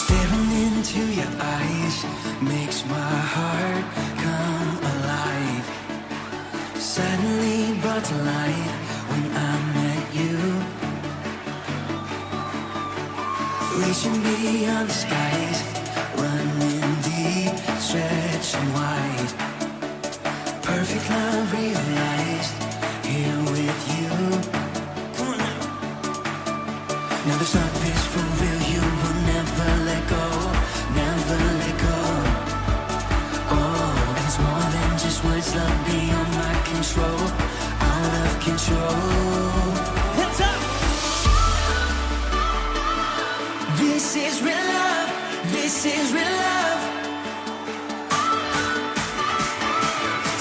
Staring into your eyes makes my heart come alive. Suddenly brought to life when I met you. Reaching beyond the skies, running deep, stretching wide. Perfect love realized here with you. Come on now. Now this love is for real. You will never let go, never let go. Oh, and it's more than just words. Love beyond my control, out of control. Hands up. This is real love. This is real love.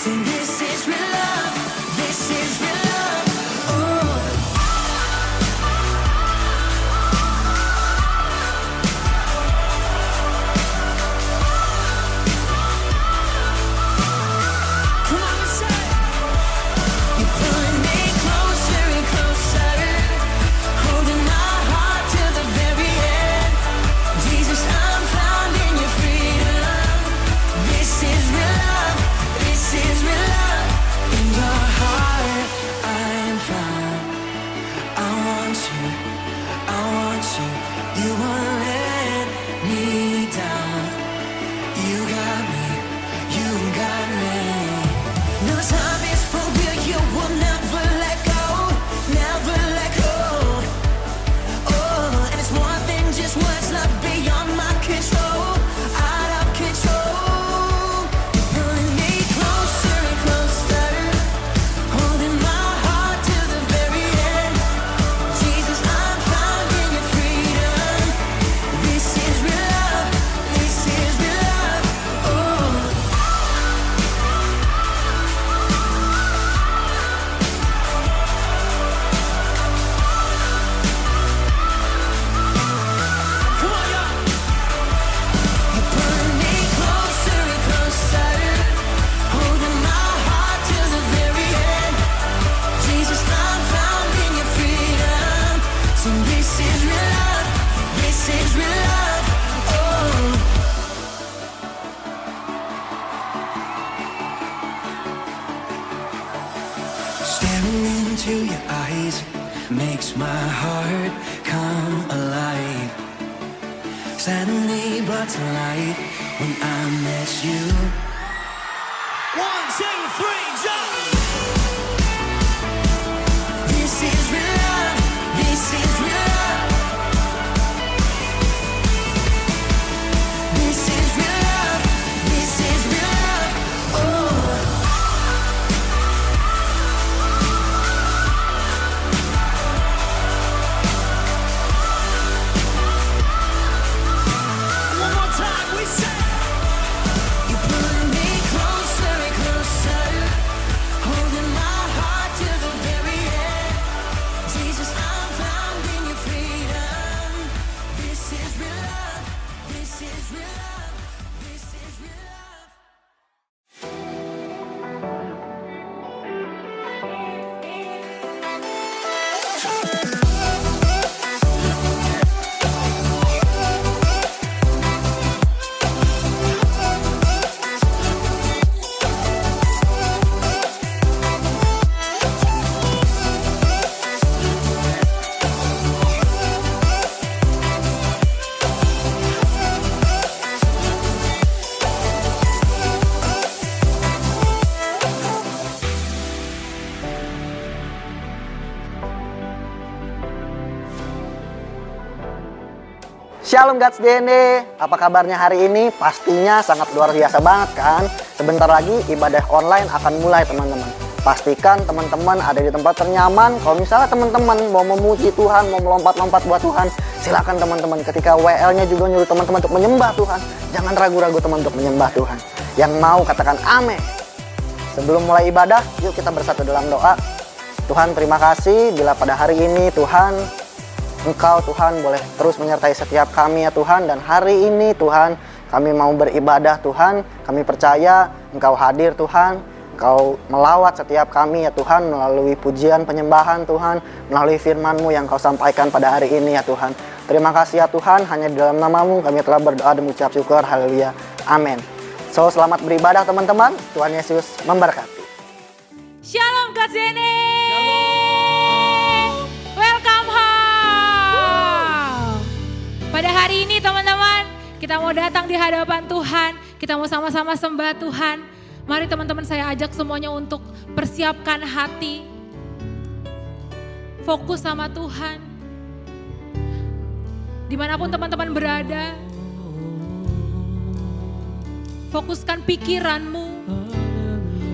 Say this is real love. This is real love. Oh. Come on and say. You're pulling me closer and closer, holding my heart till the very end. Jesus, I'm found in your freedom. This is real love. This is real love. In your heart, I am found. I want you. I want you. You won't let me down. You got me. You got me. No time is for real. You will never let go. Never let go. Oh, and it's more than just words. Love beyond my control. Out of control. You're pulling me closer and closer, holding my heart till the very end. Jesus, I'm found in your freedom. This is real love. This is real love. Oh. Come on, y'all. You're pulling me closer and closer, holding my heart till the very end. Jesus, I'm found in your freedom. So this is real love. This is real love. Oh. Staring into your eyes makes my heart come alive. Suddenly brought to life when I met you. 1, 2, 3, jump! This is real love. This is real love. This is real love. This is real love. Oh. One more time, we say. You're pulling me closer and closer, holding my heart till the very end. Jesus, I'm found in your freedom. This is real love. This is real love. This is real love. Shalom God's DNA, apa kabarnya hari ini? Pastinya sangat luar biasa banget kan? Sebentar lagi ibadah online akan mulai teman-teman. Pastikan teman-teman ada di tempat ternyaman. Kalau misalnya teman-teman mau memuji Tuhan, mau melompat-lompat buat Tuhan, silakan teman-teman. Ketika WL-nya juga nyuruh teman-teman untuk menyembah Tuhan, jangan ragu-ragu teman untuk menyembah Tuhan. Yang mau katakan amin. Sebelum mulai ibadah, yuk kita bersatu dalam doa. Tuhan, terima kasih bila pada hari ini Tuhan, Engkau Tuhan boleh terus menyertai setiap kami ya Tuhan. Dan hari ini Tuhan kami mau beribadah Tuhan. Kami percaya Engkau hadir Tuhan. Engkau melawat setiap kami ya Tuhan melalui pujian penyembahan Tuhan. Melalui firman-Mu yang Kau sampaikan pada hari ini ya Tuhan. Terima kasih ya Tuhan, hanya di dalam nama-Mu kami telah berdoa dan mengucap syukur. Haleluya. Amin. So, selamat beribadah teman-teman. Tuhan Yesus memberkati. Shalom Gatsdene. Welcome home. Pada hari ini teman-teman, kita mau datang di hadapan Tuhan. Kita mau sama-sama sembah Tuhan. Mari teman-teman, saya ajak semuanya untuk persiapkan hati. Fokus sama Tuhan. Dimanapun teman-teman berada, fokuskan pikiranmu,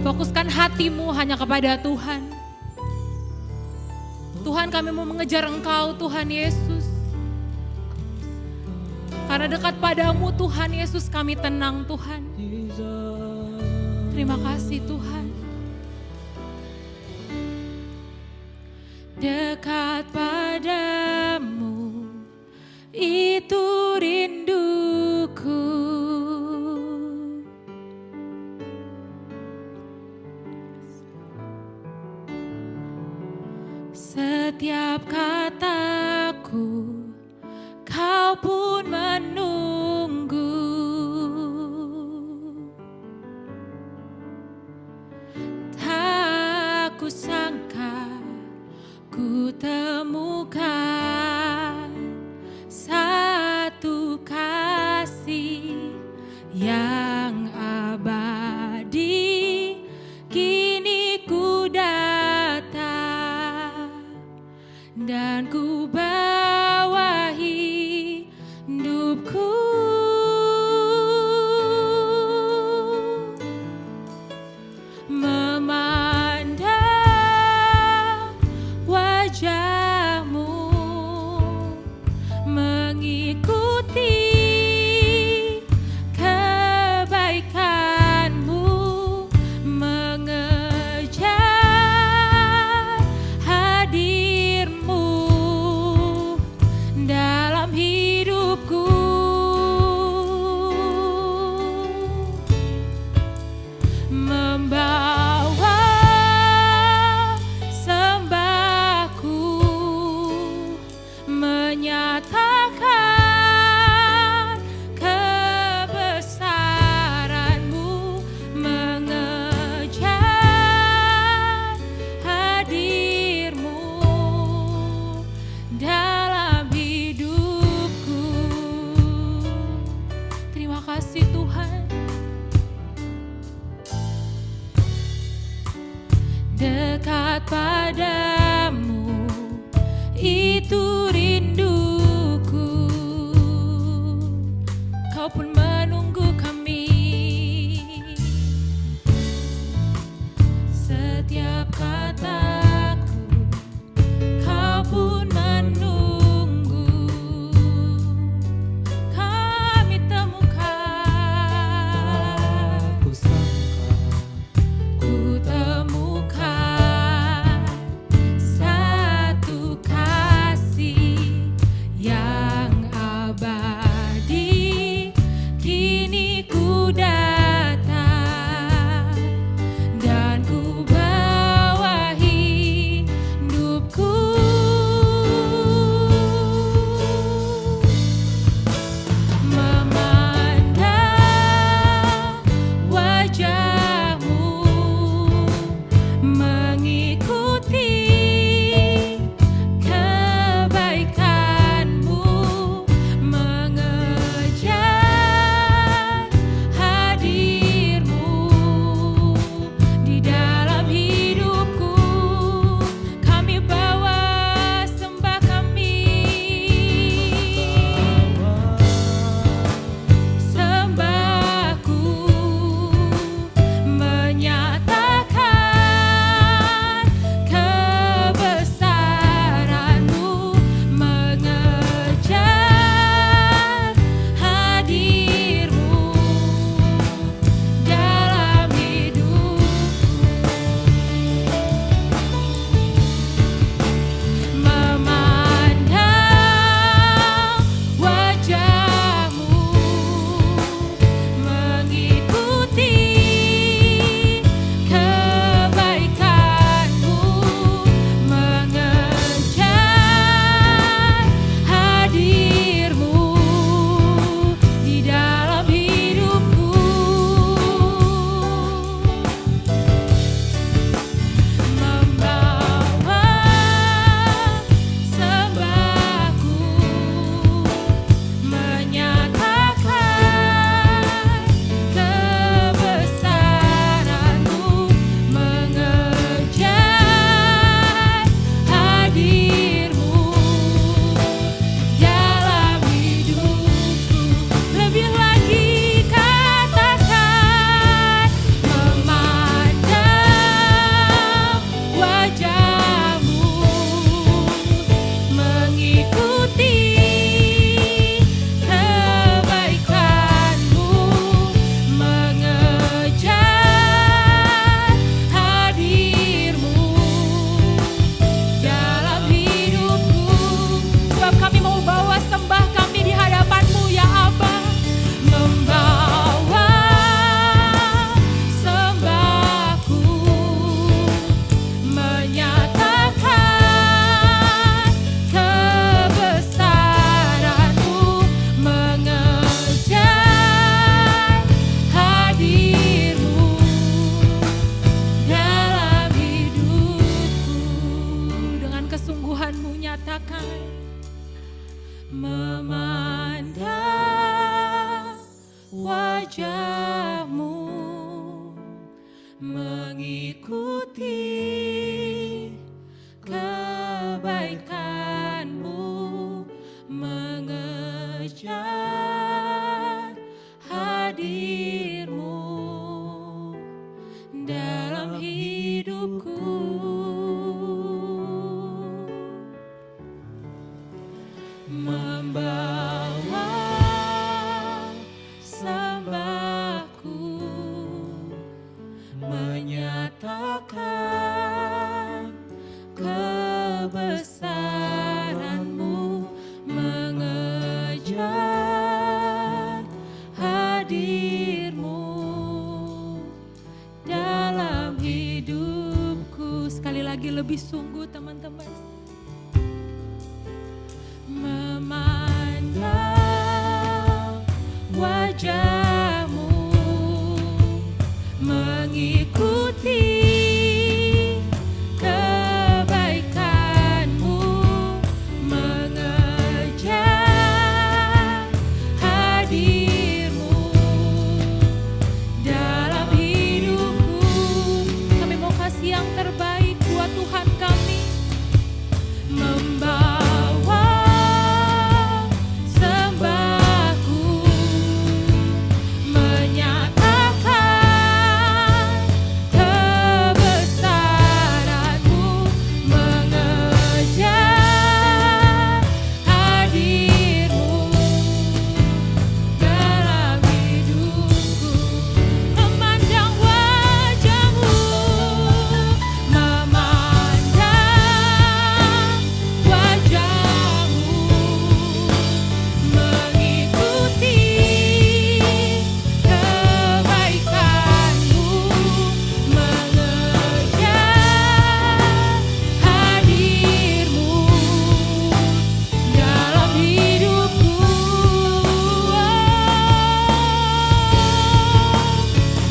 fokuskan hatimu hanya kepada Tuhan. Tuhan, kami mau mengejar Engkau, Tuhan Yesus. Karena dekat padamu Tuhan Yesus kami tenang Tuhan. Terima kasih Tuhan. Dekat padamu itu rinduku. Setiap kataku kau pun menunggu. Tak kusangka ku temukan satu kasih yang abadi. Kini ku datang dan ku bawahi hidupku. Memandang wajahmu, mengikuti kebaikanmu, mengejar hadirmu dalam hidupku. Membawa sembahku, menyatakan mengejar hadir-Mu dalam hidupku. Membawa sembahku, menyatakan kebesaran-Mu, mengejar hadir-Mu dalam hidupku. Sekali lagi lebih sungguh teman-teman. Memandang wajah-Mu, mengikuti kebaikan-Mu, mengejar hadir-Mu dalam hidupku. Kami mau kasih yang terbaik buat Tuhan kami. Membawa sembahku, menyatakan kebesaran-Mu, mengejar hadir-Mu dalam hidupku. Memandang wajah-Mu, memandang wajah-Mu, mengikuti kebaikan-Mu, mengejar hadir-Mu dalam hidupku.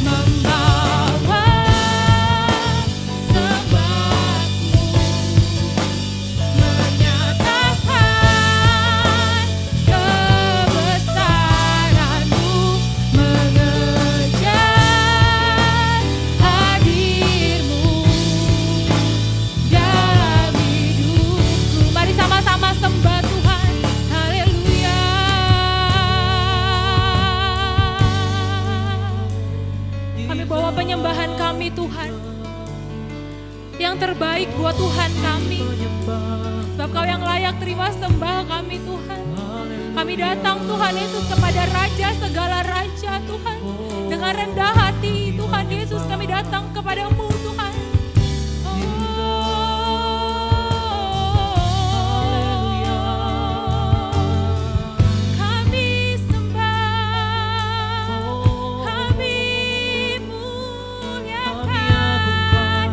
Membawa sembahku, menyatakan kebesaran-Mu, mengejar hadir-Mu dalam hidupku. Mari sama-sama sembah Tuhan. Haleluya. Kami bawa penyembahan kami Tuhan, yang terbaik buat Tuhan kami. Sebab Kau yang layak terima sembah kami Tuhan. Kami datang Tuhan Yesus kepada Raja segala Raja Tuhan. Dengan rendah hati Tuhan Yesus kami datang kepadamu Tuhan. Kami sembah, kami muliakan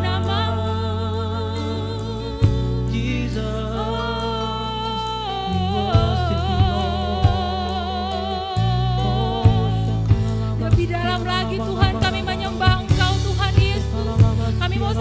nama-Mu. Lebih dalam lagi Tuhan, kami menyembah Engkau Tuhan Yesus. Kami mau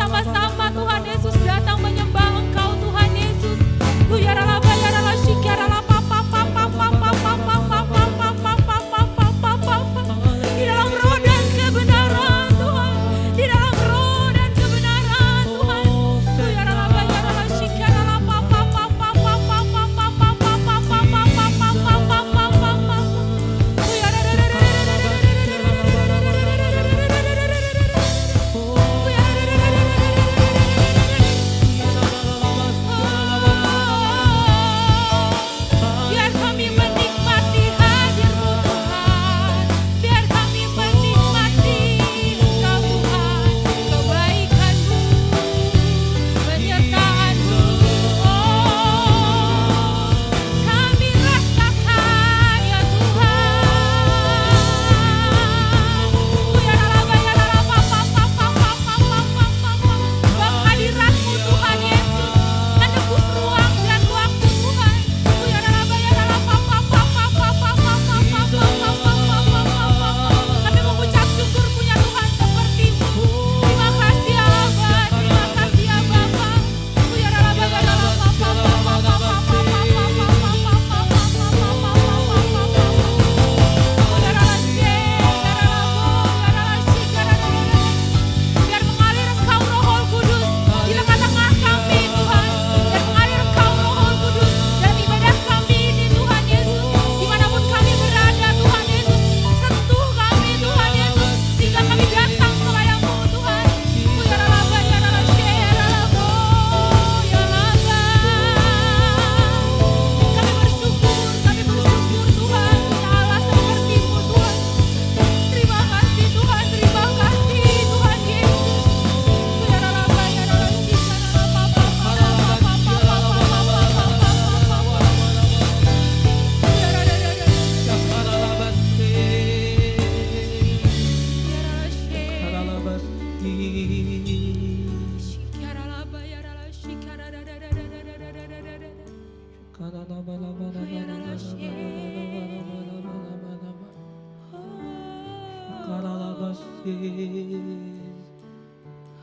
Oh,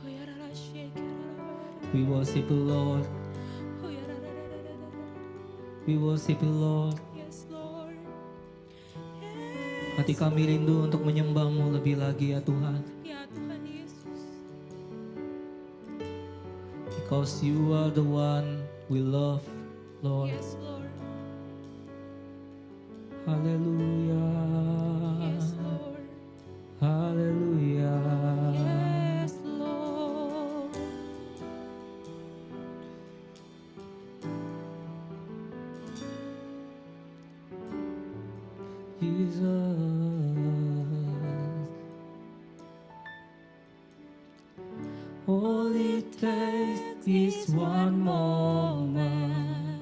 ya, rara, shake, ya, rara. We worship you, Lord. Oh, ya, rara, rara, rara, rara. We worship you, Lord. Yes, Lord. Hati kami rindu untuk menyembah-Mu lebih lagi ya Tuhan. Ya Tuhan Yesus. Because you are the one we love, Lord. Yes, Lord. Hallelujah. Yes, Lord. Hallelujah. Yes, Lord. Jesus. All it takes is one moment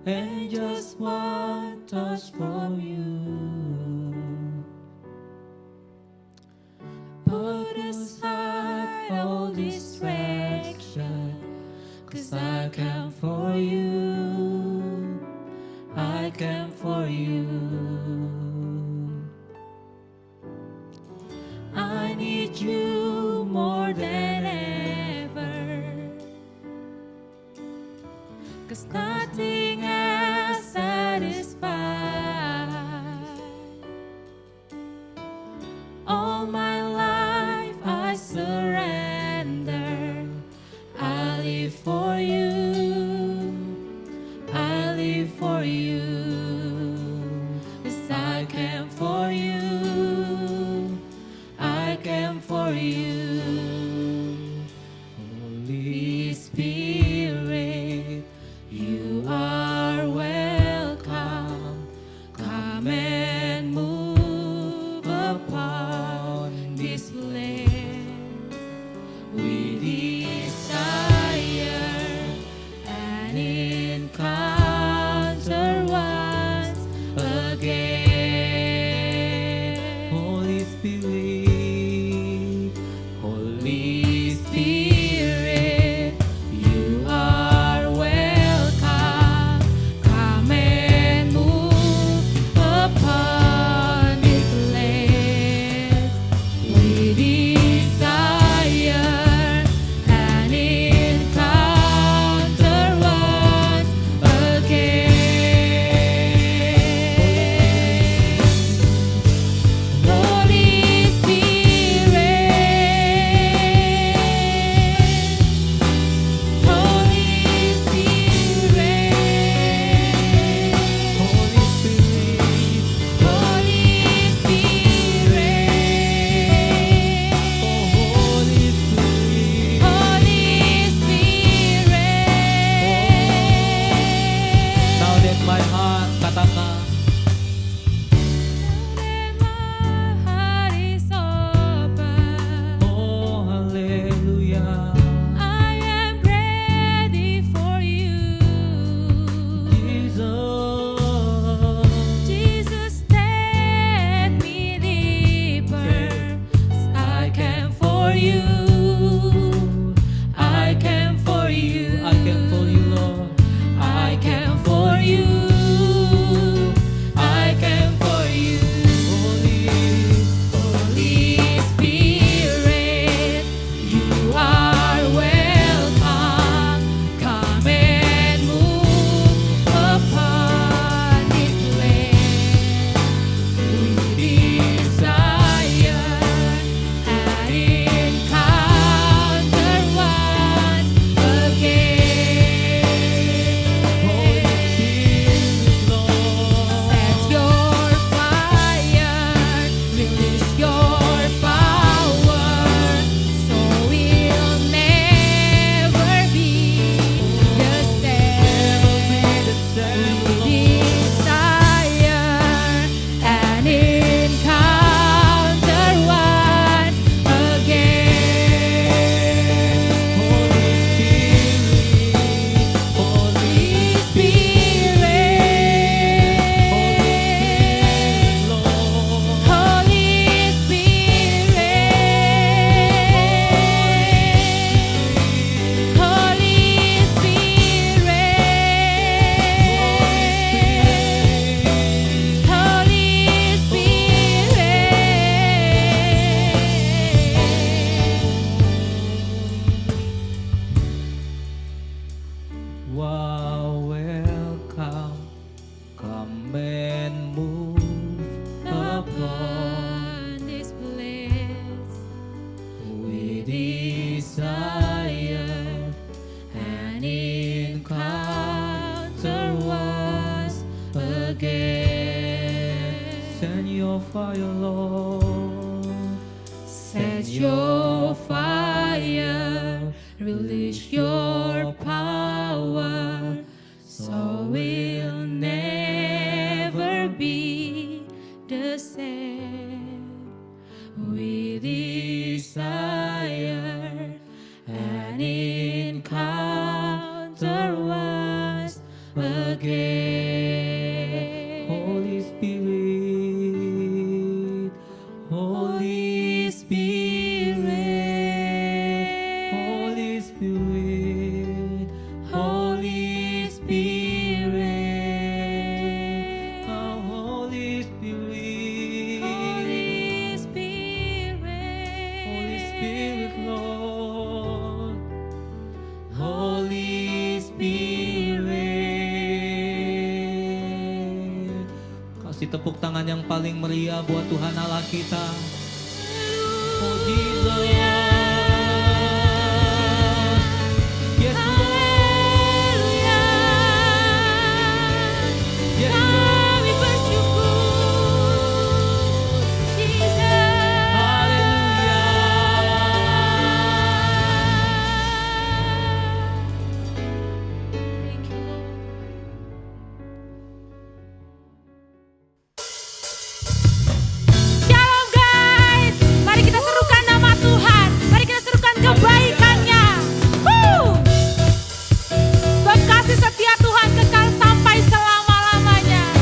and just one touch from you. Put aside all distraction, 'cause I come for you. I come for you. I need you more than ever, 'cause nothing else satisfies. All my life I surrender. I live for you. I live for you. again. Send your fire, Lord. Set your fire, release your power, so we'll never be the same. We desire an encounter once again. Holy Spirit, Holy Spirit, Holy Spirit, Holy Spirit, our Holy Spirit, Holy Spirit, Holy Spirit, Lord, Holy Spirit. Kasih tepuk tangan yang paling meriah buat Tuhan Allah kita. Oh Jesus, yes Lord, yes Lord, Kami bersyukur, Jesus. Thank you, Lord. Shalom guys, mari kita serukan nama Tuhan, mari kita serukan kebaikannya. Sebab kasih setia Tuhan kekal sampai selama-lamanya.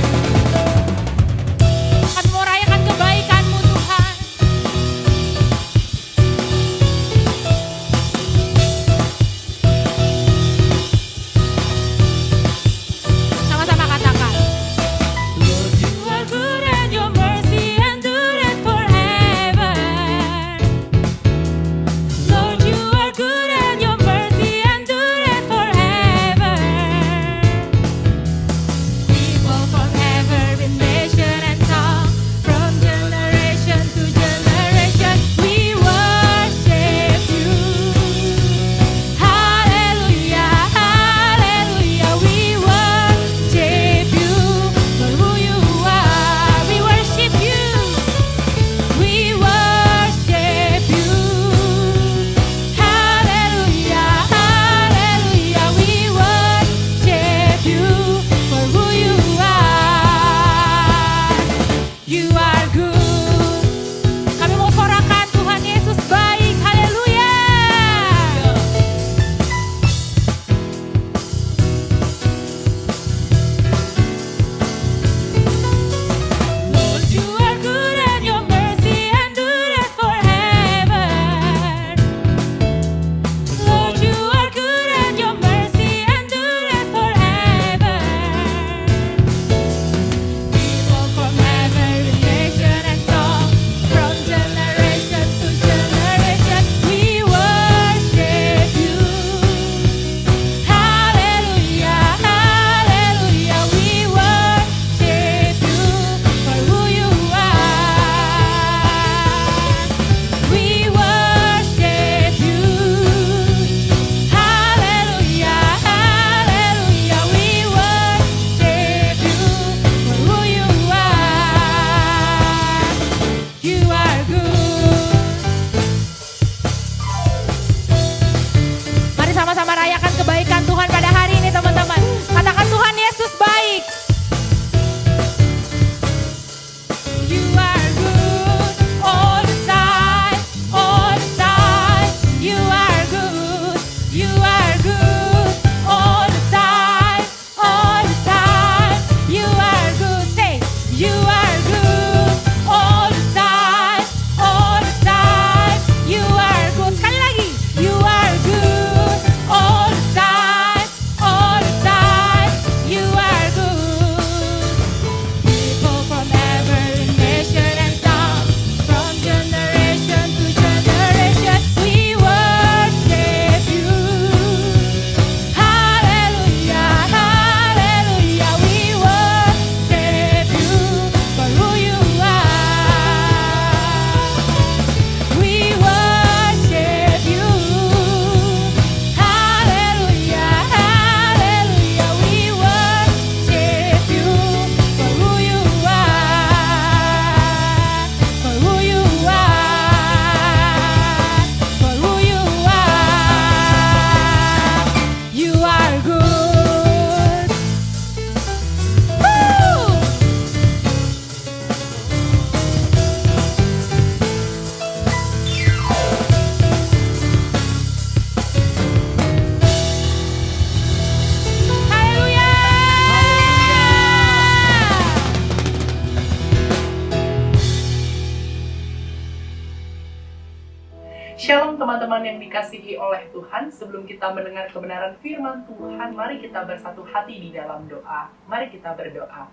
Teman-teman yang dikasihi oleh Tuhan, sebelum kita mendengar kebenaran firman Tuhan, mari kita bersatu hati di dalam doa. Mari kita berdoa.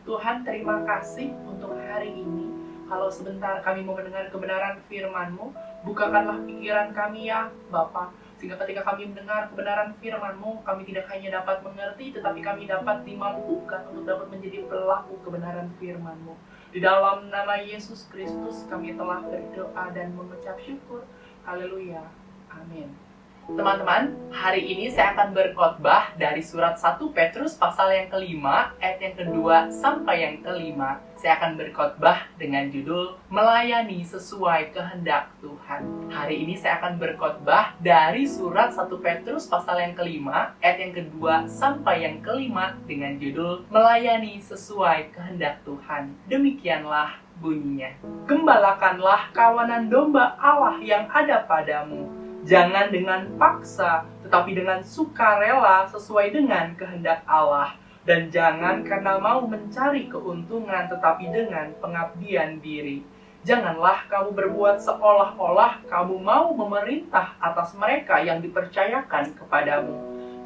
Tuhan, terima kasih untuk hari ini. Kalau sebentar kami mau mendengar kebenaran firman-Mu, bukakanlah pikiran kami ya Bapa, sehingga ketika kami mendengar kebenaran firman-Mu, kami tidak hanya dapat mengerti, tetapi kami dapat dimampukan untuk dapat menjadi pelaku kebenaran firman-Mu. Di dalam nama Yesus Kristus kami telah berdoa dan mengucap syukur. Haleluya. Amin. Teman-teman, hari ini saya akan berkhotbah dari surat 1 Petrus pasal yang kelima, ayat yang kedua sampai yang kelima. Saya akan berkhotbah dengan judul Melayani Sesuai Kehendak Tuhan. Hari ini saya akan berkhotbah dari surat 1 Petrus pasal yang kelima, ayat yang kedua sampai yang kelima dengan judul Melayani Sesuai Kehendak Tuhan. Demikianlah bunyinya. Gembalakanlah kawanan domba Allah yang ada padamu. Jangan dengan paksa, tetapi dengan sukarela sesuai dengan kehendak Allah. Dan jangan karena mau mencari keuntungan, tetapi dengan pengabdian diri. Janganlah kamu berbuat seolah-olah kamu mau memerintah atas mereka yang dipercayakan kepadamu.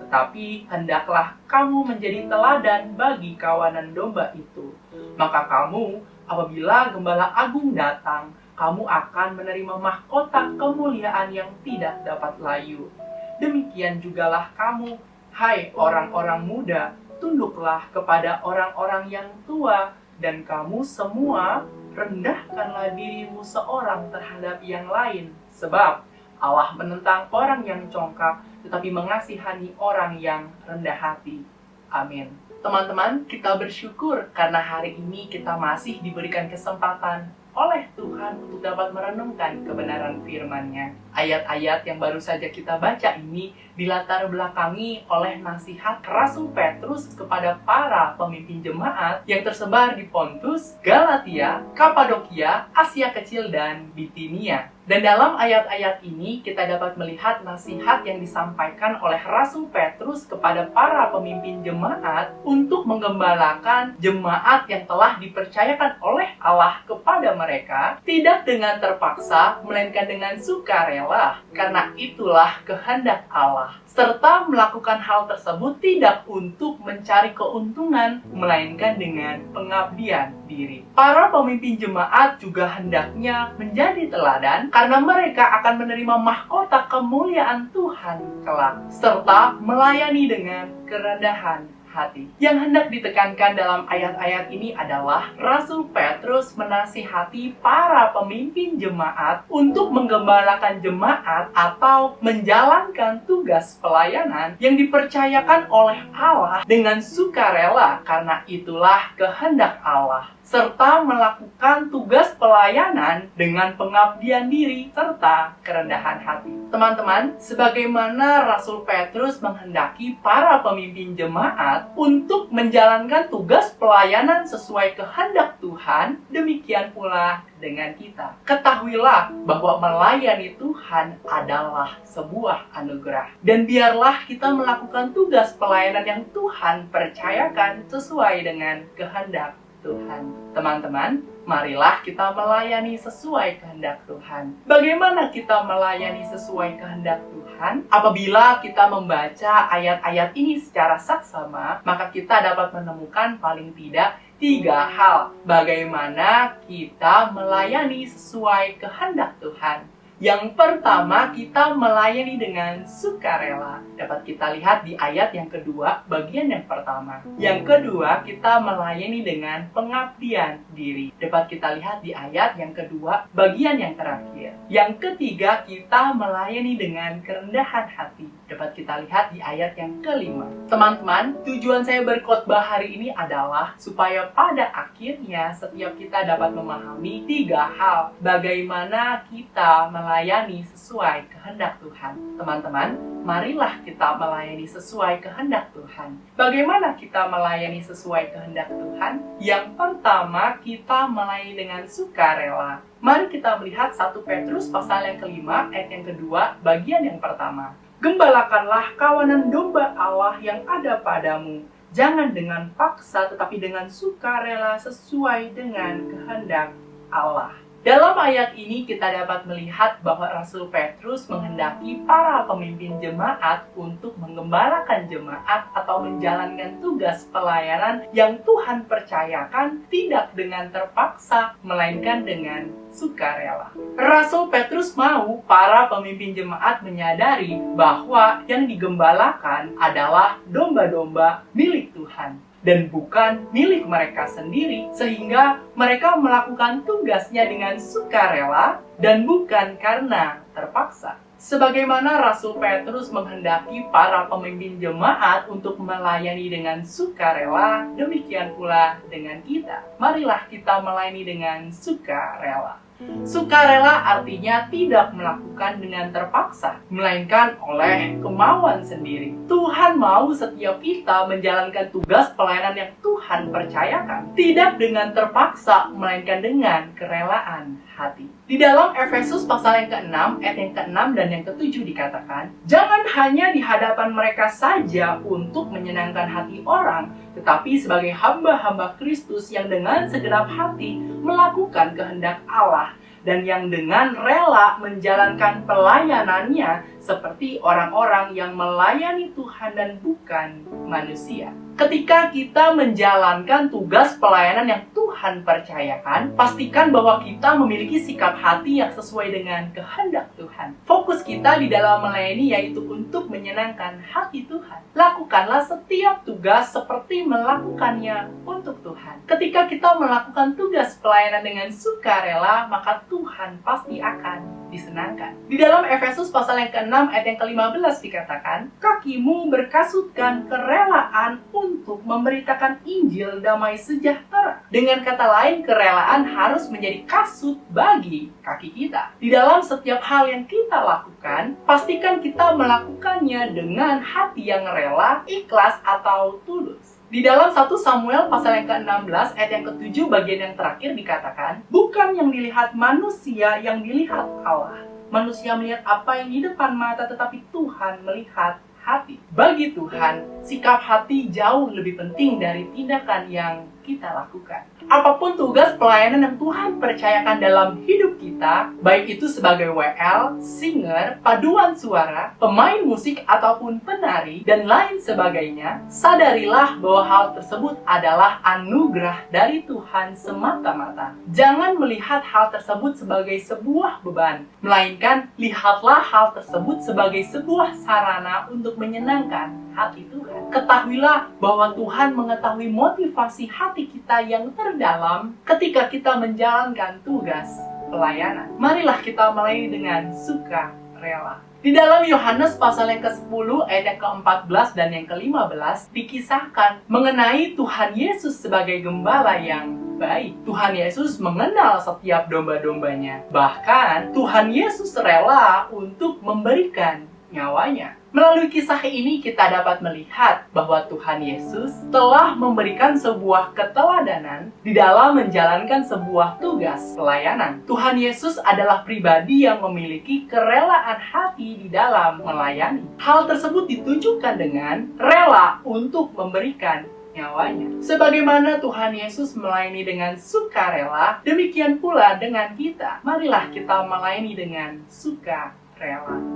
Tetapi hendaklah kamu menjadi teladan bagi kawanan domba itu. Maka kamu, apabila Gembala Agung datang, kamu akan menerima mahkota kemuliaan yang tidak dapat layu. Demikian jugalah kamu, hai orang-orang muda, tunduklah kepada orang-orang yang tua, dan kamu semua rendahkanlah dirimu seorang terhadap yang lain. Sebab Allah menentang orang yang congkak, tetapi mengasihani orang yang rendah hati. Amin. Teman-teman, kita bersyukur karena hari ini kita masih diberikan kesempatan oleh Tuhan untuk dapat merenungkan kebenaran firman-Nya. Ayat-ayat yang baru saja kita baca ini dilatar belakangi oleh nasihat Rasul Petrus kepada para pemimpin jemaat yang tersebar di Pontus, Galatia, Kapadokia, Asia Kecil, dan Bitinia. Dan dalam ayat-ayat ini kita dapat melihat nasihat yang disampaikan oleh Rasul Petrus kepada para pemimpin jemaat untuk menggembalakan jemaat yang telah dipercayakan oleh Allah kepada mereka, tidak dengan terpaksa, melainkan dengan sukarela, karena itulah kehendak Allah. Serta melakukan hal tersebut tidak untuk mencari keuntungan, melainkan dengan pengabdian diri. Para pemimpin jemaat juga hendaknya menjadi teladan karena mereka akan menerima mahkota kemuliaan Tuhan kelak, serta melayani dengan kerendahan hati. Yang hendak ditekankan dalam ayat-ayat ini adalah Rasul Petrus menasihati para pemimpin jemaat untuk menggembalakan jemaat atau menjalankan tugas pelayanan yang dipercayakan oleh Allah dengan sukarela, karena itulah kehendak Allah, serta melakukan tugas pelayanan dengan pengabdian diri serta kerendahan hati. Teman-teman, sebagaimana Rasul Petrus menghendaki para pemimpin jemaat untuk menjalankan tugas pelayanan sesuai kehendak Tuhan, demikian pula dengan kita. Ketahuilah bahwa melayani Tuhan adalah sebuah anugerah. Dan biarlah kita melakukan tugas pelayanan yang Tuhan percayakan sesuai dengan kehendak Tuhan. Teman-teman, marilah kita melayani sesuai kehendak Tuhan. Bagaimana kita melayani sesuai kehendak Tuhan? Apabila kita membaca ayat-ayat ini secara saksama, maka kita dapat menemukan paling tidak 3 hal bagaimana kita melayani sesuai kehendak Tuhan. Yang pertama, kita melayani dengan sukarela. Dapat kita lihat di ayat yang kedua, bagian yang pertama. Yang kedua, kita melayani dengan pengabdian diri. Dapat kita lihat di ayat yang kedua, bagian yang terakhir. Yang ketiga, kita melayani dengan kerendahan hati. Dapat kita lihat di ayat yang kelima. Teman-teman, tujuan saya berkhotbah hari ini adalah supaya pada akhirnya setiap kita dapat memahami 3 hal bagaimana kita melayani sesuai kehendak Tuhan. Teman-teman, marilah kita melayani sesuai kehendak Tuhan. Bagaimana kita melayani sesuai kehendak Tuhan? Yang pertama, kita melayani dengan sukarela. Mari kita melihat 1 Petrus pasal yang kelima, ayat yang kedua, bagian yang pertama. Gembalakanlah kawanan domba Allah yang ada padamu. Jangan dengan paksa, tetapi dengan sukarela sesuai dengan kehendak Allah. Dalam ayat ini kita dapat melihat bahwa Rasul Petrus menghendaki para pemimpin jemaat untuk menggembalakan jemaat atau menjalankan tugas pelayanan yang Tuhan percayakan tidak dengan terpaksa, melainkan dengan sukarela. Rasul Petrus mau para pemimpin jemaat menyadari bahwa yang digembalakan adalah domba-domba milik Tuhan dan bukan milik mereka sendiri, sehingga mereka melakukan tugasnya dengan sukarela dan bukan karena terpaksa. Sebagaimana Rasul Petrus menghendaki para pemimpin jemaat untuk melayani dengan sukarela, demikian pula dengan kita. Marilah kita melayani dengan sukarela. Sukarela artinya tidak melakukan dengan terpaksa, melainkan oleh kemauan sendiri. Tuhan mau setiap kita menjalankan tugas pelayanan yang Tuhan percayakan, tidak dengan terpaksa, melainkan dengan kerelaan hati. Di dalam Efesus pasal yang ke-6, ayat yang ke-6 dan yang ke-7 dikatakan, jangan hanya di hadapan mereka saja untuk menyenangkan hati orang, tetapi sebagai hamba-hamba Kristus yang dengan segenap hati melakukan kehendak Allah dan yang dengan rela menjalankan pelayanannya seperti orang-orang yang melayani Tuhan dan bukan manusia. Ketika kita menjalankan tugas pelayanan yang Tuhan percayakan, pastikan bahwa kita memiliki sikap hati yang sesuai dengan kehendak Tuhan. Fokus kita di dalam melayani yaitu untuk menyenangkan hati Tuhan. Lakukanlah setiap tugas seperti melakukannya untuk Tuhan. Ketika kita melakukan tugas pelayanan dengan sukarela, maka Tuhan pasti akan disenangkan. Di dalam Efesus pasal yang ke-6 ayat yang ke-15 dikatakan, kakimu berkasutkan kerelaan untuk memberitakan Injil damai sejahtera. Dengan kata lain, kerelaan harus menjadi kasut bagi kaki kita. Di dalam setiap hal yang kita lakukan, pastikan kita melakukannya dengan hati yang rela, ikhlas atau tulus. Di dalam 1 Samuel pasal yang ke-16 ayat yang ke-7 bagian yang terakhir dikatakan, bukan yang dilihat manusia yang dilihat Allah. Manusia melihat apa yang di depan mata, tetapi Tuhan melihat hati. Bagi Tuhan, sikap hati jauh lebih penting dari tindakan yang kita lakukan. Apapun tugas pelayanan yang Tuhan percayakan dalam hidup kita, baik itu sebagai WL, singer, paduan suara, pemain musik ataupun penari, dan lain sebagainya, sadarilah bahwa hal tersebut adalah anugerah dari Tuhan semata-mata. Jangan melihat hal tersebut sebagai sebuah beban, melainkan lihatlah hal tersebut sebagai sebuah sarana untuk menyenangkan hati Tuhan. Ketahuilah bahwa Tuhan mengetahui motivasi hati kita yang terdalam ketika kita menjalankan tugas pelayanan. Marilah kita melayani dengan sukarela. Di dalam Yohanes pasal yang ke-10 ayat yang ke-14 dan yang ke-15 dikisahkan mengenai Tuhan Yesus sebagai gembala yang baik. Tuhan Yesus mengenal setiap domba-dombanya. Bahkan Tuhan Yesus rela untuk memberikan nyawanya. Melalui kisah ini kita dapat melihat bahwa Tuhan Yesus telah memberikan sebuah keteladanan di dalam menjalankan sebuah tugas pelayanan. Tuhan Yesus adalah pribadi yang memiliki kerelaan hati di dalam melayani. Hal tersebut ditunjukkan dengan rela untuk memberikan nyawanya. Sebagaimana Tuhan Yesus melayani dengan sukarela, demikian pula dengan kita. Marilah kita melayani dengan sukarela.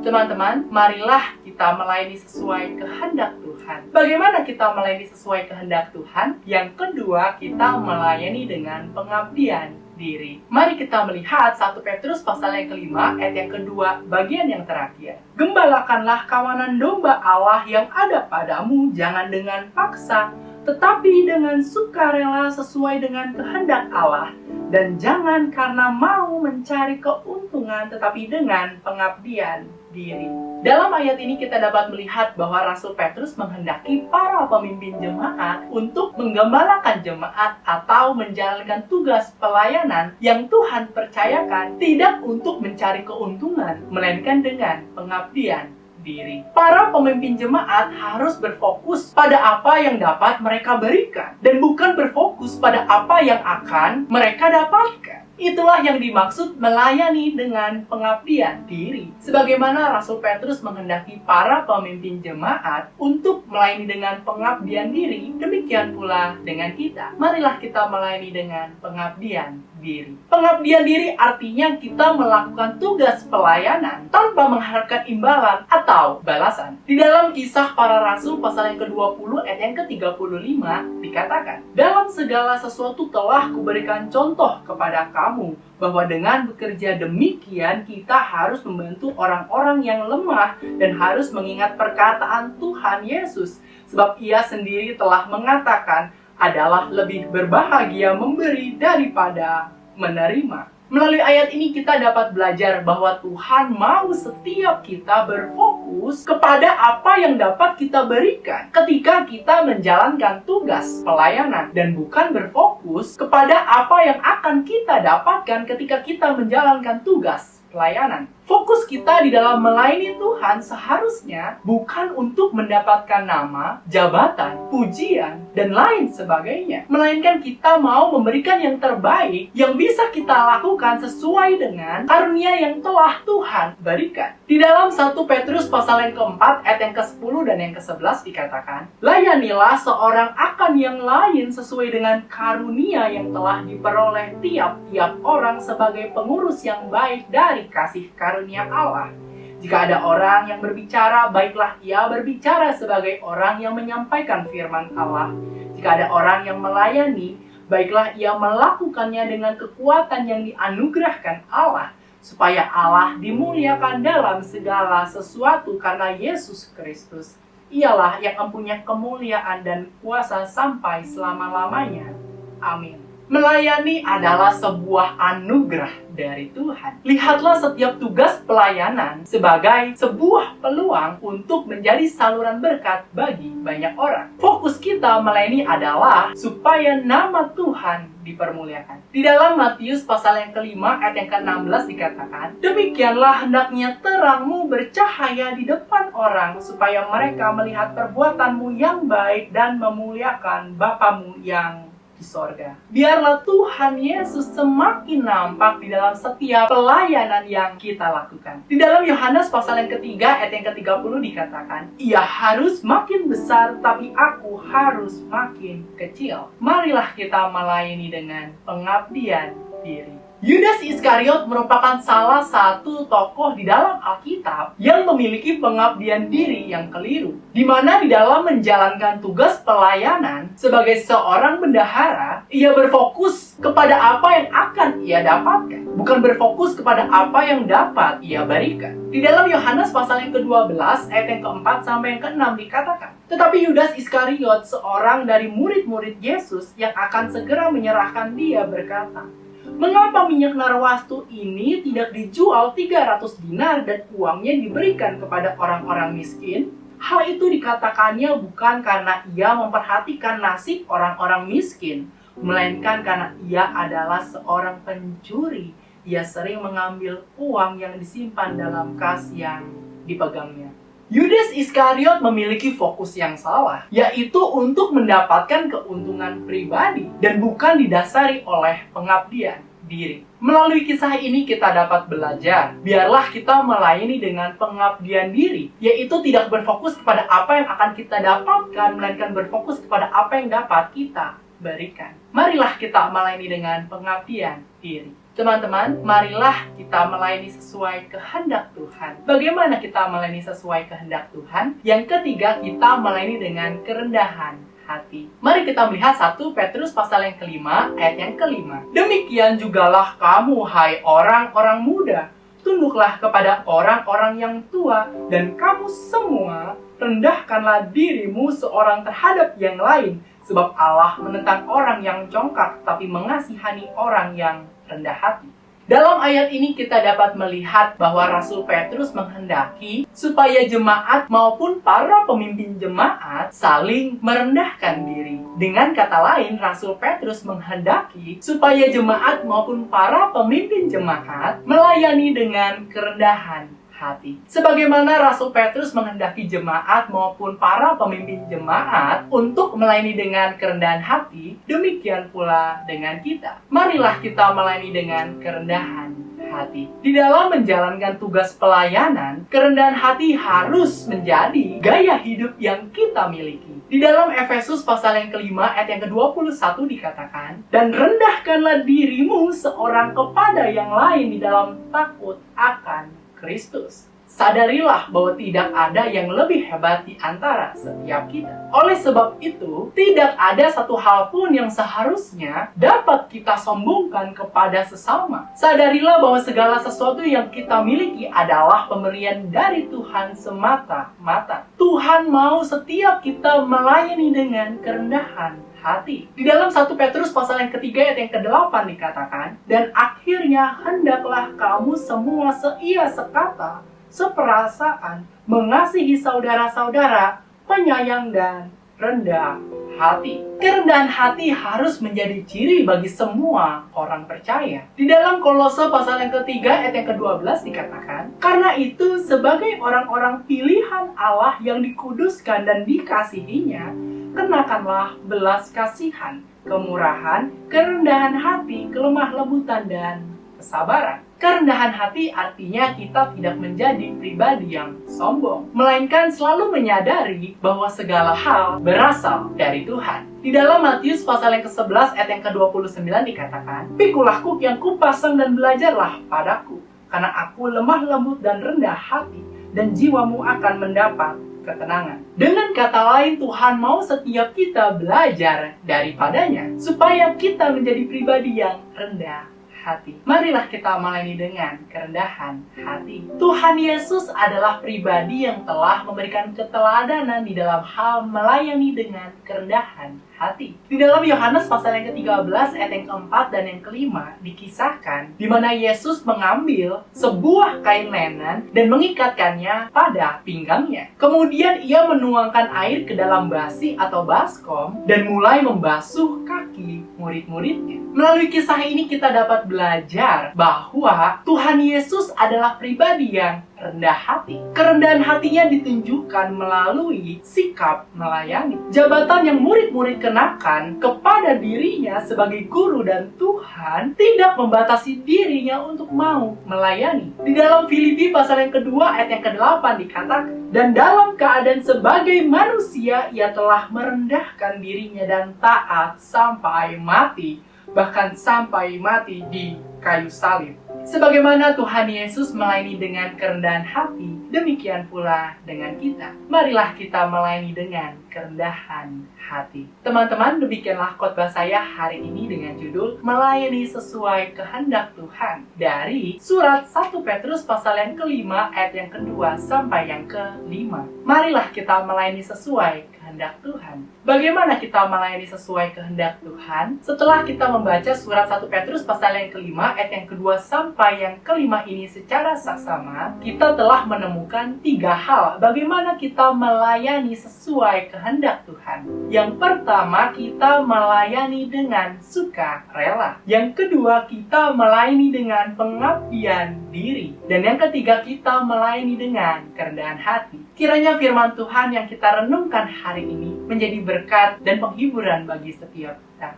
Teman-teman, marilah kita melayani sesuai kehendak Tuhan. Bagaimana kita melayani sesuai kehendak Tuhan? Yang kedua, kita melayani dengan pengabdian diri. Mari kita melihat 1 Petrus pasal yang ke-5 ayat yang kedua bagian yang terakhir. Gembalakanlah kawanan domba Allah yang ada padamu, jangan dengan paksa, tetapi dengan sukarela sesuai dengan kehendak Allah, dan jangan karena mau mencari keuntungan, tetapi dengan pengabdian diri. Dalam ayat ini kita dapat melihat bahwa Rasul Petrus menghendaki para pemimpin jemaat untuk menggembalakan jemaat atau menjalankan tugas pelayanan yang Tuhan percayakan, tidak untuk mencari keuntungan, melainkan dengan pengabdian diri. Para pemimpin jemaat harus berfokus pada apa yang dapat mereka berikan dan bukan berfokus pada apa yang akan mereka dapatkan. Itulah yang dimaksud melayani dengan pengabdian diri. Sebagaimana Rasul Petrus menghendaki para pemimpin jemaat untuk melayani dengan pengabdian diri, demikian pula dengan kita. Marilah kita melayani dengan pengabdian diri. Pengabdian diri artinya kita melakukan tugas pelayanan tanpa mengharapkan imbalan atau balasan. Di dalam Kisah Para Rasul pasal yang ke-20 ayat yang ke-35 dikatakan, "Dalam segala sesuatu telah kuberikan contoh kepada kamu, bahwa dengan bekerja demikian kita harus membantu orang-orang yang lemah dan harus mengingat perkataan Tuhan Yesus, sebab Ia sendiri telah mengatakan adalah lebih berbahagia memberi daripada menerima." Melalui ayat ini kita dapat belajar bahwa Tuhan mau setiap kita berfokus kepada apa yang dapat kita berikan ketika kita menjalankan tugas pelayanan, dan bukan berfokus kepada apa yang akan kita dapatkan ketika kita menjalankan tugas pelayanan. Fokus kita di dalam melayani Tuhan seharusnya bukan untuk mendapatkan nama, jabatan, pujian, dan lain sebagainya. Melainkan kita mau memberikan yang terbaik yang bisa kita lakukan sesuai dengan karunia yang telah Tuhan berikan. Di dalam 1 Petrus pasal yang ke-4 ayat yang ke-10 dan yang ke-11 dikatakan, "Layanilah seorang akan yang lain sesuai dengan karunia yang telah diperoleh tiap-tiap orang sebagai pengurus yang baik dari kasih karunia Allah. Jika ada orang yang berbicara, baiklah ia berbicara sebagai orang yang menyampaikan firman Allah. Jika ada orang yang melayani, baiklah ia melakukannya dengan kekuatan yang dianugerahkan Allah, supaya Allah dimuliakan dalam segala sesuatu karena Yesus Kristus. Ialah yang mempunyai kemuliaan dan kuasa sampai selama-lamanya. Amin." Melayani adalah sebuah anugerah dari Tuhan. Lihatlah setiap tugas pelayanan sebagai sebuah peluang untuk menjadi saluran berkat bagi banyak orang. Fokus kita melayani adalah supaya nama Tuhan dipermuliakan. Di dalam Matius pasal yang ke-5 ayat yang ke-16 dikatakan, "Demikianlah hendaknya terangmu bercahaya di depan orang, supaya mereka melihat perbuatanmu yang baik dan memuliakan Bapamu yang di sorga." Biarlah Tuhan Yesus semakin nampak di dalam setiap pelayanan yang kita lakukan. Di dalam Yohanes pasal yang ketiga ayat yang ke-30 dikatakan, "Ia harus makin besar, tapi aku harus makin kecil." Marilah kita melayani dengan pengabdian diri. Yudas Iskariot merupakan salah satu tokoh di dalam Alkitab yang memiliki pengabdian diri yang keliru, di mana di dalam menjalankan tugas pelayanan sebagai seorang bendahara, ia berfokus kepada apa yang akan ia dapatkan, bukan berfokus kepada apa yang dapat ia berikan. Di dalam Yohanes pasal yang ke-12 ayat yang ke-4 sampai yang ke-6 dikatakan, "Tetapi Yudas Iskariot, seorang dari murid-murid Yesus yang akan segera menyerahkan dia, berkata, 'Mengapa minyak narwastu ini tidak dijual 300 dinar dan uangnya diberikan kepada orang-orang miskin?' Hal itu dikatakannya bukan karena ia memperhatikan nasib orang-orang miskin, melainkan karena ia adalah seorang pencuri. Ia sering mengambil uang yang disimpan dalam kas yang dipegangnya." Yudas Iskariot memiliki fokus yang salah, yaitu untuk mendapatkan keuntungan pribadi dan bukan didasari oleh pengabdian diri. Melalui kisah ini kita dapat belajar, biarlah kita melayani dengan pengabdian diri, yaitu tidak berfokus kepada apa yang akan kita dapatkan, melainkan berfokus kepada apa yang dapat kita berikan. Marilah kita melayani dengan pengabdian diri. Teman-teman, marilah kita melayani sesuai kehendak Tuhan. Bagaimana kita melayani sesuai kehendak Tuhan? Yang ketiga, kita melayani dengan kerendahan hati. Mari kita melihat 1 Petrus pasal yang ke-5 ayat yang ke-5. "Demikian jugalah kamu, hai orang-orang muda, tunduklah kepada orang-orang yang tua, dan kamu semua rendahkanlah dirimu seorang terhadap yang lain, sebab Allah menentang orang yang congkak, tapi mengasihani orang yang rendah hati." Dalam ayat ini kita dapat melihat bahwa Rasul Petrus menghendaki supaya jemaat maupun para pemimpin jemaat saling merendahkan diri. Dengan kata lain, Rasul Petrus menghendaki supaya jemaat maupun para pemimpin jemaat melayani dengan kerendahan hati. Sebagaimana Rasul Petrus menghendaki jemaat maupun para pemimpin jemaat untuk melayani dengan kerendahan hati, demikian pula dengan kita. Marilah kita melayani dengan kerendahan hati. Di dalam menjalankan tugas pelayanan, kerendahan hati harus menjadi gaya hidup yang kita miliki. Di dalam Efesus pasal yang kelima ayat yang ke-21 dikatakan, dan rendahkanlah dirimu seorang kepada yang lain di dalam takut akan Kristus. Sadarilah bahwa tidak ada yang lebih hebat di antara setiap kita. Oleh sebab itu, tidak ada satu hal pun yang seharusnya dapat kita sombongkan kepada sesama. Sadarilah bahwa segala sesuatu yang kita miliki adalah pemberian dari Tuhan semata-mata. Tuhan mau setiap kita melayani dengan kerendahan hati. Di dalam 1 Petrus pasal yang ketiga ayat yang ke-8 dikatakan, dan akhirnya hendaklah kamu semua seia sekata, seperasaan, mengasihi saudara-saudara, penyayang dan rendah hati. Kerendahan hati harus menjadi ciri bagi semua orang percaya. Di dalam Kolose pasal yang ketiga ayat yang ke-12 dikatakan, karena itu sebagai orang-orang pilihan Allah yang dikuduskan dan dikasihinya, kenakanlah belas kasihan, kemurahan, kerendahan hati, kelemah lembutan dan kesabaran. Kerendahan hati artinya kita tidak menjadi pribadi yang sombong, melainkan selalu menyadari bahwa segala hal berasal dari Tuhan. Di dalam Matius pasal yang ke-11 ayat yang ke-29 dikatakan, pikulah kuk yang kupasang dan belajarlah padaku, karena aku lemah lembut dan rendah hati, dan jiwamu akan mendapat ketenangan. Dengan kata lain, Tuhan mau setiap kita belajar daripadanya, supaya kita menjadi pribadi yang rendah hati. Marilah kita melayani dengan kerendahan hati. Tuhan Yesus adalah pribadi yang telah memberikan keteladanan di dalam hal melayani dengan kerendahan hati. Di dalam Yohanes pasal yang ke-13 ayat yang ke-4 dan yang ke-5 dikisahkan di mana Yesus mengambil sebuah kain linen dan mengikatkannya pada pinggangnya. Kemudian ia menuangkan air ke dalam basi atau baskom dan mulai membasuh kaki murid-muridnya. Melalui kisah ini kita dapat belajar bahwa Tuhan Yesus adalah pribadi yang rendah hati. Kerendahan hatinya ditunjukkan melalui sikap melayani. Jabatan yang murid-murid kenakan kepada dirinya sebagai guru dan Tuhan tidak membatasi dirinya untuk mau melayani. Di dalam Filipi pasal yang kedua ayat yang ke-8 dikatakan, dan dalam keadaan sebagai manusia ia telah merendahkan dirinya dan taat sampai mati, bahkan sampai mati di kayu salib. Sebagaimana Tuhan Yesus melayani dengan kerendahan hati, demikian pula dengan kita. Marilah kita melayani dengan kerendahan hati. Teman-teman, demikianlah khotbah saya hari ini dengan judul Melayani Sesuai Kehendak Tuhan dari surat 1 Petrus pasal yang kelima ayat yang kedua sampai yang kelima. Marilah kita melayani sesuai kehendak Tuhan. Bagaimana kita melayani sesuai kehendak Tuhan? Setelah kita membaca surat 1 Petrus pasal yang kelima ayat yang kedua sampai yang kelima ini secara saksama, kita telah menemukan 3 hal bagaimana kita melayani sesuai kehendak Tuhan. Yang pertama, kita melayani dengan sukarela. Yang kedua, kita melayani dengan pengabdian diri. Dan yang ketiga, kita melayani dengan kerendahan hati. Kiranya firman Tuhan yang kita renungkan hari ini menjadi berkat dan penghiburan bagi setiap kita.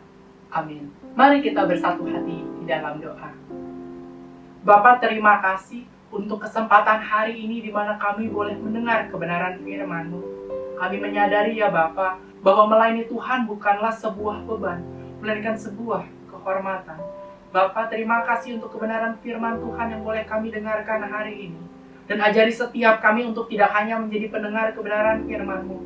Amin. Mari kita bersatu hati di dalam doa. Bapa, terima kasih untuk kesempatan hari ini di mana kami boleh mendengar kebenaran firman-Mu. Kami menyadari ya Bapa, bahwa melayani Tuhan bukanlah sebuah beban, melainkan sebuah kehormatan. Bapa, terima kasih untuk kebenaran firman Tuhan yang boleh kami dengarkan hari ini. Dan ajari setiap kami untuk tidak hanya menjadi pendengar kebenaran firman-Mu,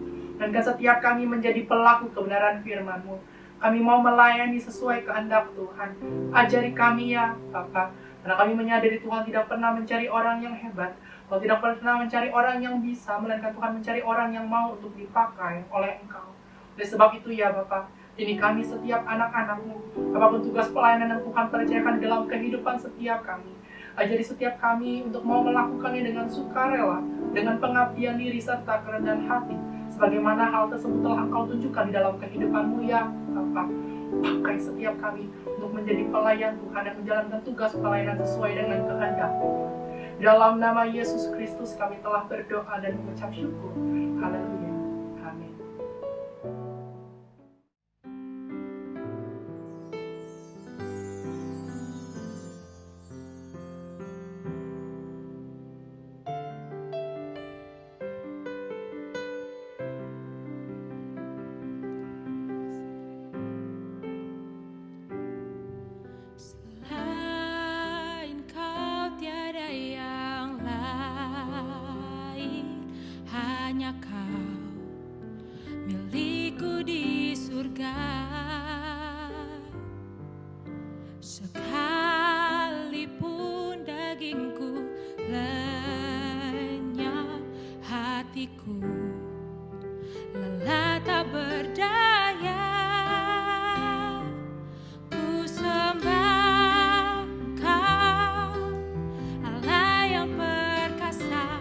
melainkan setiap kami menjadi pelaku kebenaran firman-Mu. Kami mau melayani sesuai kehendak Tuhan. Ajari kami ya Bapa, karena kami menyadari Tuhan tidak pernah mencari orang yang hebat, Tuhan tidak pernah mencari orang yang bisa, melainkan Tuhan mencari orang yang mau untuk dipakai oleh Engkau. Oleh sebab itu ya Bapa, ini kami setiap anak-anak-Mu, apapun tugas pelayanan yang Tuhan percayakan dalam kehidupan setiap kami, ajari setiap kami untuk mau melakukannya dengan sukarela, dengan pengabdian diri serta kerendahan hati, sebagaimana hal tersebut telah Engkau tunjukkan di dalam kehidupan-Mu ya Bapa. Pakai setiap kami untuk menjadi pelayan Tuhan yang menjalankan tugas pelayanan sesuai dengan kehendak Tuhan. Dalam nama Yesus Kristus kami telah berdoa dan mengucap syukur. Haleluya. Amin. Selain kau tiada yang lain, hanya kau milikku di surga. Sekalipun dagingku lenyap, hatiku lelah tak berdaya. Ku sembah Engkau, Allah yang perkasa.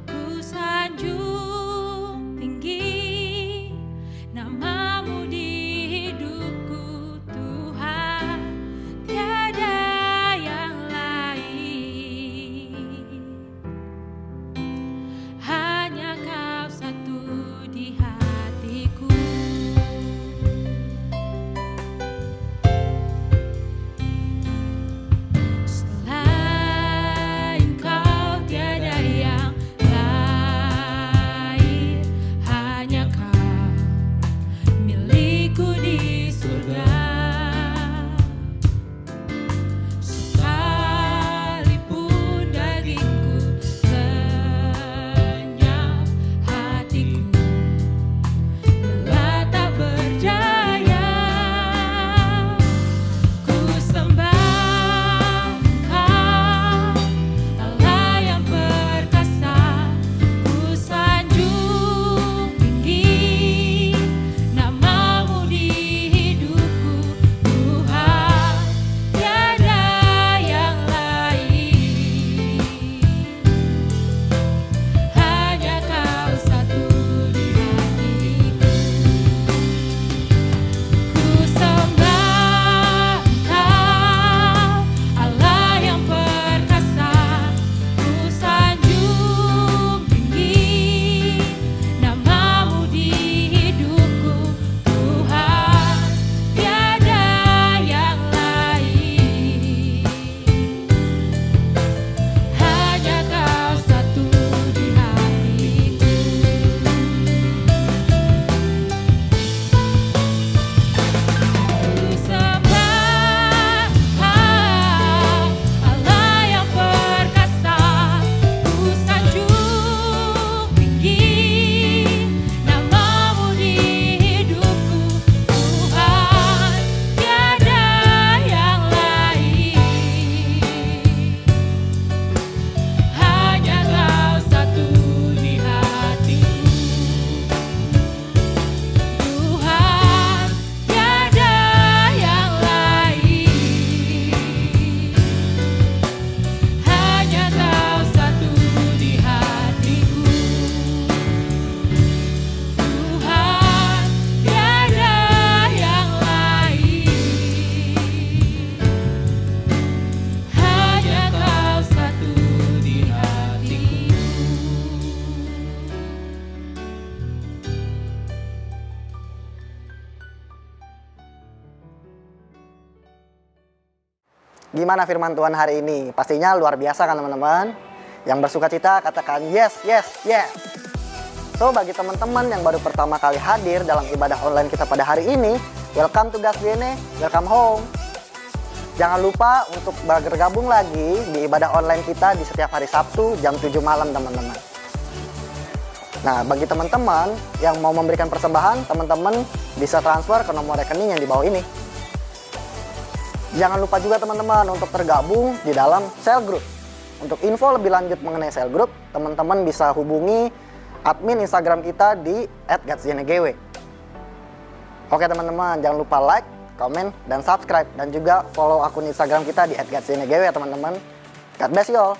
Ku sanjung tinggi namamu di hidupku, Tuhan, tiada yang lain. Hanya kau satu di hatiku. Selain kau tiada yang lain, hanya kau milikku di surga. Sekalipun dagingku lenyap, hatiku lelah tak berdaya. Ku sembah Engkau, Allah yang perkasa. Ku sanjung tinggi namamu di hidupku, Tuhan, tiada yang lain. Hanya kau satu di hatiku. Ku sembah Engkau, Allah yang perkasa. Ku sanjung tinggi namamu di hidupku, Tuhan, tiada yang lain. Hanya kau satu di hatiku. Ku sembah Engkau, Allah yang perkasa. Ku sanjung tinggi namamu di hidupku, Tuhan, tiada yang lain. Hanya kau satu di hatiku, Tuhan, tiada yang lain. Hanya kau satu di hatiku, Tuhan, tiada yang lain. Hanya kau satu di hatiku. Gimana firman Tuhan hari ini? Pastinya luar biasa kan teman-teman? Yang bersuka cita katakan yes, yes, yes. So bagi teman-teman yang baru pertama kali hadir dalam ibadah online kita pada hari ini, welcome to God's DNA, welcome home. Jangan lupa untuk bergabung lagi di ibadah online kita di setiap hari Sabtu jam 7 malam teman-teman. Nah bagi teman-teman yang mau memberikan persembahan, teman-teman bisa transfer ke nomor rekening yang di bawah ini. Jangan lupa juga teman-teman untuk tergabung di dalam cell group. Untuk info lebih lanjut mengenai cell group, teman-teman bisa hubungi admin Instagram kita di @gatsdnegw. Oke teman-teman, jangan lupa like, komen, dan subscribe. Dan juga follow akun Instagram kita di @gatsdnegw ya teman-teman. God bless you all.